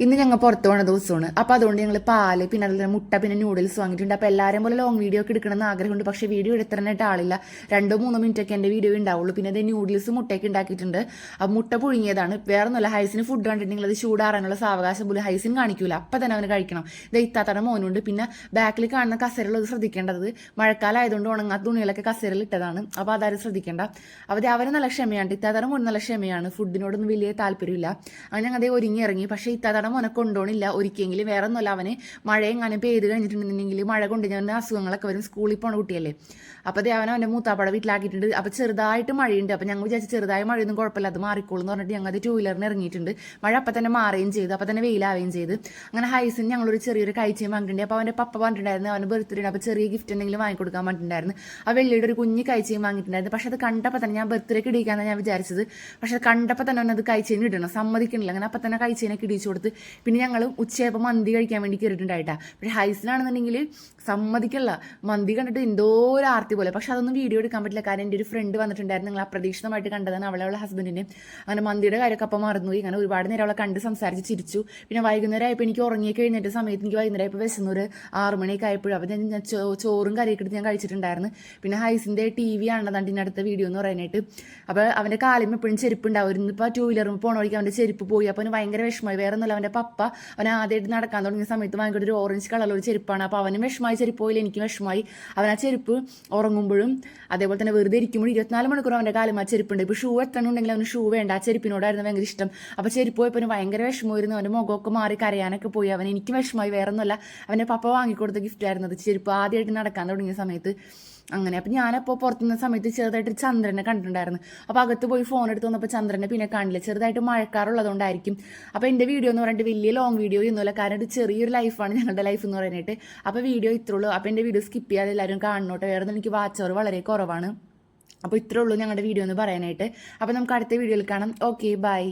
ഇന്ന് ഞങ്ങൾ പുറത്ത് പോണ ദിവസമാണ് അപ്പോൾ അതുകൊണ്ട് ഞങ്ങൾ പാല് പിന്നെ അതുപോലെ മുട്ട പിന്നെ നൂഡിൽസ് വാങ്ങിയിട്ടുണ്ട്. അപ്പോൾ എല്ലാവരും പോലെ ലോങ് വീഡിയോ ഒക്കെ എടുക്കണമെന്ന് ആഗ്രഹമുണ്ട്. പക്ഷേ വീഡിയോ എടുത്തിട്ട് ആളില്ല. 2-3 മിനിറ്റ് ഒക്കെ എൻ്റെ വീഡിയോ ഉണ്ടാവുള്ളൂ. പിന്നെ അത് നൂഡിൽസ് മുട്ടയൊക്കെ ഉണ്ടാക്കിയിട്ടുണ്ട്. അപ്പോൾ മുട്ട പുഴുങ്ങിയതാണ്. വേറെ ഒന്നുമല്ല, ഹൈസിന് ഫുഡ് കണ്ടിട്ടുണ്ടെങ്കിൽ അത് ചൂടാറാനുള്ള സാവകാശം പോലും ഹൈസിൻ കാണിക്കൂല. അപ്പം തന്നെ അവന് കഴിക്കണം. ഇത് ഇത്താത്തയുടെ മോനുണ്ട്. പിന്നെ ബാക്കിൽ കാണുന്ന കസേരയുള്ളത് ശ്രദ്ധിക്കേണ്ടത്, മഴക്കാലം ആയതുകൊണ്ട് ഉണങ്ങാത്ത തുണികളൊക്കെ കസേരയിൽ ഇട്ടതാണ്. അപ്പോൾ അതാരും ശ്രദ്ധിക്കേണ്ട. അപ്പോൾ അവന് നല്ല ക്ഷമയാണ്. ഇത്താത്തയുടെ മോൻ നല്ല ക്ഷമയാണ്. ഫുഡിനോടൊന്നും വലിയ താല്പര്യമില്ല. അങ്ങനെ ഞങ്ങൾ അതേ ഒരുങ്ങി ഇറങ്ങി. പക്ഷേ ഇത്താത്തയുടെ മോനെ കൊണ്ടുപോകണില്ല. ഒരിക്കലെങ്കിലും വേറെ ഒന്നുമല്ല, അവന് മഴയെങ്ങാനും പെയ്ത് കഴിഞ്ഞിട്ടുണ്ടെന്നുണ്ടെങ്കിൽ മഴ കൊണ്ട് ഞാൻ അസുഖങ്ങളൊക്കെ വരും. സ്കൂളിൽ പോണ കുട്ടിയല്ലേ. അപ്പോൾ അതേ അവൻ്റെ മൂത്താപ്പട വീട്ടിലാക്കിയിട്ടുണ്ട്. അപ്പോൾ ചെറുതായിട്ട് മഴയുണ്ട്. അപ്പോൾ ഞങ്ങൾ വിചാരിച്ചു ചെറുതായ മഴയൊന്നും കുഴപ്പമില്ല, അത് മാറിക്കോളും എന്ന് പറഞ്ഞിട്ട് ഞങ്ങൾ അത് 2-വീലറിന് ഇറങ്ങിയിട്ടുണ്ട്. മഴ അപ്പം തന്നെ മാറുകയും ചെയ്തു. അപ്പം തന്നെ വെയിലാവുകയും ചെയ്ത്. അങ്ങനെ ഹൈസിന് ഞങ്ങളൊരു ചെറിയൊരു കഴിച്ചയും വാങ്ങിയിട്ടുണ്ട്. അപ്പോൾ അവൻ്റെ പപ്പ പറഞ്ഞിട്ടുണ്ടായിരുന്നു അവന് ബർത്ത്ഡേ ഉണ്ട്, അപ്പോൾ ചെറിയ ഗിഫ്റ്റ് എന്തെങ്കിലും വാങ്ങിക്കൊടുക്കാൻ പറഞ്ഞിട്ടുണ്ടായിരുന്നു. ആ വെള്ളിയുടെ ഒരു കുഞ്ഞ് കഴിച്ചയും വാങ്ങിയിട്ടുണ്ടായിരുന്നു. പക്ഷേ അത് കണ്ടപ്പോൾ തന്നെ ഞാൻ ബർത്ത്ഡേക്ക് ഇടിക്കാമെന്നാണ് ഞാൻ വിചാരിച്ചത്. പക്ഷേ കണ്ടപ്പോൾ തന്നെ അവനത് കഴിച്ചതിന് ഇടണം, സമ്മതിക്കണില്ല. അങ്ങനെ അപ്പം തന്നെ കഴിച്ചതിനൊക്കെ ഇടിച്ചു കൊടുത്ത്. പിന്നെ ഞങ്ങൾ ഉച്ചയായപ്പോൾ മന്തി കഴിക്കാൻ വേണ്ടി കയറിയിട്ടുണ്ടായിട്ടാ. പക്ഷേ ഹൈസിനാണെന്നുണ്ടെങ്കിൽ സമ്മതിക്കല്ല, മന്തി കണ്ടിട്ട് എന്തോ ഒരു ആർത്തി പോലെ. പക്ഷെ അതൊന്നും വീഡിയോ എടുക്കാൻ പറ്റില്ല, കാരണം എൻ്റെ ഒരു ഫ്രണ്ട് വന്നിട്ടുണ്ടായിരുന്നു. നിങ്ങൾ അപ്രതീക്ഷിതമായിട്ട് കണ്ടതാണ് അവളെ ഹസ്ബൻഡിനെ. അങ്ങനെ മന്തിയുടെ കാര്യമൊക്കെ അപ്പം മറന്നുപോയി. അങ്ങനെ ഒരുപാട് നേരം അവളെ കണ്ട് സംസാരിച്ച് ചിരിച്ചു. പിന്നെ വൈകുന്നേരം ആയപ്പോൾ എനിക്ക് ഉറങ്ങി കഴിഞ്ഞിട്ട് സമയത്ത് എനിക്ക് വൈകുന്നേരം ആയപ്പോൾ വിശന്നൊരു 6 മണിയൊക്കെ ആയപ്പോഴും അപ്പോൾ ഞാൻ ചോറും കറിയൊക്കെ എടുത്ത് ഞാൻ കഴിച്ചിട്ടുണ്ടായിരുന്നു. പിന്നെ ഹൈസിൻ്റെ TV ആണെന്നതാണ് ഇതിൻ്റെ അടുത്ത വീഡിയോ എന്ന് പറയാനായിട്ട്. അപ്പോൾ അവൻ്റെ കാലിൽ എപ്പോഴും ചെരുപ്പ് ഉണ്ടാവും. ഇപ്പോൾ 2-വീലറിൽ പോണ വഴിക്ക് അവൻ്റെ ചെരുപ്പ് പോയി. അപ്പോൾ അവന് ഭയങ്കര വിഷമമായി. വേറെ ഒന്നുമല്ല, അവൻ്റെ പപ്പ അവൻ ആദ്യമായിട്ട് നടക്കാൻ തുടങ്ങിയ സമയത്ത് വാങ്ങിക്കൊരു ഓറഞ്ച് കളറിലൊരു ചെരുപ്പാണ്. അപ്പോൾ അവനും വിഷമായി, ചെരുപ്പ് പോയില്ല, എനിക്ക് വിഷമായി. അവൻ ആ ചെരുപ്പ് ഉറങ്ങുമ്പോഴും അതേപോലെ തന്നെ വെറുതെ ഇരിക്കുമ്പോഴും 24 മണിക്കൂർ അവൻ്റെ കാലം ആ ചെരുപ്പുണ്ട്. ഇപ്പോൾ ഷൂ എത്തണമെന്നുണ്ടെങ്കിൽ അവന് ഷൂ വേണ്ട, ആ ചെരുപ്പിനോടായിരുന്നു ഭയങ്കര ഇഷ്ടം. അപ്പോൾ ചെരുപ്പ് പോയപ്പോൾ ഭയങ്കര വിഷമമായിരുന്നു. അവൻ്റെ മുഖമൊക്കെ മാറി കരയാനൊക്കെ പോയി. അവൻ എനിക്ക് വിഷമമായി. വേറെ ഒന്നുമല്ല, അവൻ്റെ പപ്പ വാങ്ങിക്കൊടുത്ത ഗിഫ്റ്റ് ആയിരുന്നു അത്, ചെരുപ്പ് ആദ്യമായിട്ട് നടക്കാൻ തുടങ്ങിയ സമയത്ത്. അങ്ങനെ അപ്പോൾ ഞാനപ്പോൾ പുറത്തുനിന്ന സമയത്ത് ചെറുതായിട്ട് ചന്ദ്രനെ കണ്ടിട്ടുണ്ടായിരുന്നു. അപ്പോൾ അകത്ത് പോയി ഫോൺ എടുത്ത് വന്നപ്പോൾ ചന്ദ്രനെ പിന്നെ കാണില്ല. ചെറുതായിട്ട് മഴക്കാറുള്ളതുകൊണ്ടായിരിക്കും. അപ്പോൾ എൻ്റെ വീഡിയോ എന്ന് പറഞ്ഞിട്ട് വലിയ ലോങ് വീഡിയോ ഒന്നുമില്ല, കാരണം ഒരു ചെറിയൊരു ലൈഫാണ് ഞങ്ങളുടെ ലൈഫ് എന്ന് പറയാനായിട്ട്. അപ്പോൾ വീഡിയോ ഇത്രയുള്ളൂ. അപ്പോൾ എൻ്റെ വീഡിയോ സ്കിപ്പ് ചെയ്യാതെ എല്ലാവരും കാണണോട്ടെ. വേറെ ഒന്നും എനിക്ക് വാച്ച് അവർ വളരെ കുറവാണ്. അപ്പോൾ ഇത്രേ ഉള്ളൂ ഞങ്ങളുടെ വീഡിയോ എന്ന് പറയാനായിട്ട്. അപ്പോൾ നമുക്ക് അടുത്ത വീഡിയോയിൽ കാണാം. Okay, by.